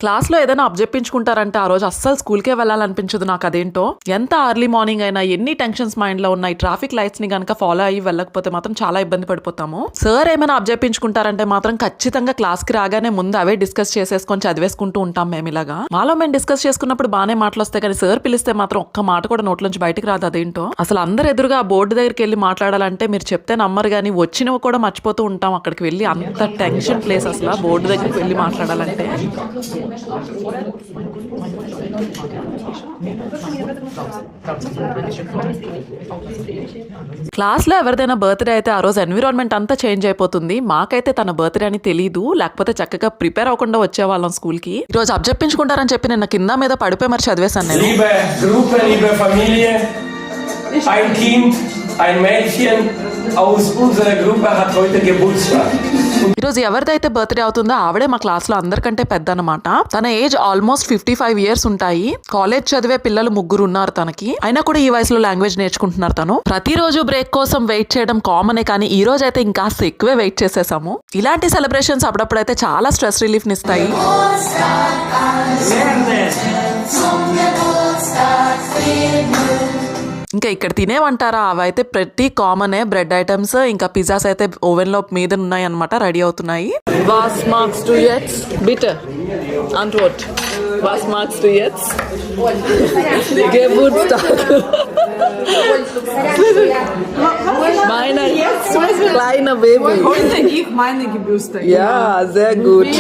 Class లో ఏదైనా అబ్జెప్పించుకుంటారంటే ఆ రోజు అస్సలు స్కూల్కే వెళ్ళాలనిపించదు నాకు. అదేంటో ఎంత అర్లీ మార్నింగ్ అయినా ఎన్ని టెన్షన్స్ మైండ్ లో ఉన్నాయి, ట్రాఫిక్ లైట్స్ ని గనక ఫాలో అయ్యి వెళ్ళకపోతే మాత్రం చాలా ఇబ్బంది పడిపోతాము. సార్ ఏమైనా అబ్జెప్పించుకుంటారంటే మాత్రం ఖచ్చితంగా క్లాస్ కి రాగానే ముందు అవే డిస్కస్ చేసేసుకొని చదివేసుకుంటూ ఉంటాం మేము. ఇలాగా మాలో మేము డిస్కస్ చేసుకున్నప్పుడు బానే మాటలు వస్తాయి, కానీ సార్ పిలిస్తే మాత్రం ఒక్క మాట కూడా నోట్లోంచి బయటకు రాదు. అదేంటో అసలు అందరు ఎదురుగా ఆ బోర్డు దగ్గరికి వెళ్ళి మాట్లాడాలంటే మీరు చెప్తే నమ్మరు, కానీ వచ్చినవి కూడా మర్చిపోతూ ఉంటాం అక్కడికి వెళ్ళి. అంత టెన్షన్ ప్లేస్ అసలు బోర్డు దగ్గరికి వెళ్ళి మాట్లాడాలంటే. క్లాస్ లో ఎవరిదైనా బర్త్డే అయితే ఆ రోజు ఎన్విరాన్మెంట్ అంతా చేంజ్ అయిపోతుంది. మాకైతే తన బర్త్డే అని తెలీదు, లేకపోతే చక్కగా ప్రిపేర్ అవ్వకుండా వచ్చేవాళ్ళం స్కూల్ కి. ఈ రోజు అబ్జెప్పించుకుంటారని చెప్పి నిన్న కింద మీద పడిపోయి మరి చదివేశాను నేను. Ein Kind, ein Mädchen aus unserer Gruppe hat heute Geburtstag. ఈరోజు ఎవరిదైతే బర్త్డే అవుతుందో ఆవిడే మా క్లాస్ లో అందరికంటే పెద్ద అనమాట. తన ఏజ్ ఆల్మోస్ట్ 55 years ఉంటాయి. కాలేజ్ చదివే పిల్లలు 3 ఉన్నారు తనకి. అయినా కూడా ఈ వయసులో లాంగ్వేజ్ నేర్చుకుంటున్నారు తను. ప్రతిరోజు బ్రేక్ కోసం వెయిట్ చేయడం కామనే, కానీ ఈ రోజు అయితే ఇంకా ఎక్కువే వెయిట్ చేసేసాము. ఇలాంటి సెలబ్రేషన్స్ అప్పుడప్పుడైతే చాలా స్ట్రెస్ రిలీఫ్ నిస్తాయి. ఇంకా ఇక్కడ తినేవంటారా, అవైతే ప్రతి కామనే. బ్రెడ్ ఐటమ్స్ ఇంకా పిజ్జాస్ అయితే ఓవెన్ లో మీద ఉన్నాయి అనమాట, రెడీ అవుతున్నాయి. Was magst du jetzt? Bitte. Antwort. Was magst du jetzt? Geburtstag. Meine kleine Baby. Heute gibt meine Geburtstag. Ja, sehr gut.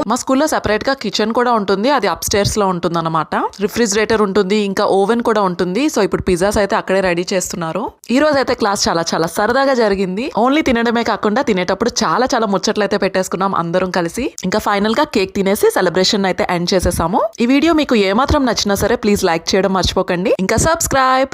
మా స్కూల్లో సెపరేట్ గా కిచెన్ కూడా ఉంటుంది. అది అప్ స్టేర్స్ లో ఉంటుంది అనమాట. రిఫ్రిజిరేటర్ ఉంటుంది, ఇంకా ఓవెన్ కూడా ఉంటుంది. సో ఇప్పుడు పిజ్జాస్ అయితే అక్కడే రెడీ చేస్తున్నారు. ఈ రోజు అయితే క్లాస్ చాలా చాలా సరదాగా జరిగింది. ఓన్లీ తినడమే కాకుండా తినేటప్పుడు చాలా చాలా ముచ్చట్లు అయితే పెట్టేసుకున్నాం అందరం కలిసి. ఇంకా ఫైనల్ గా కేక్ తినేసి సెలబ్రేషన్ అయితే ఎండ్ చేసేసాము. ఈ వీడియో మీకు ఏమాత్రం నచ్చినా సరే ప్లీజ్ లైక్ చేయడం మర్చిపోకండి. ఇంకా సబ్స్క్రైబ్.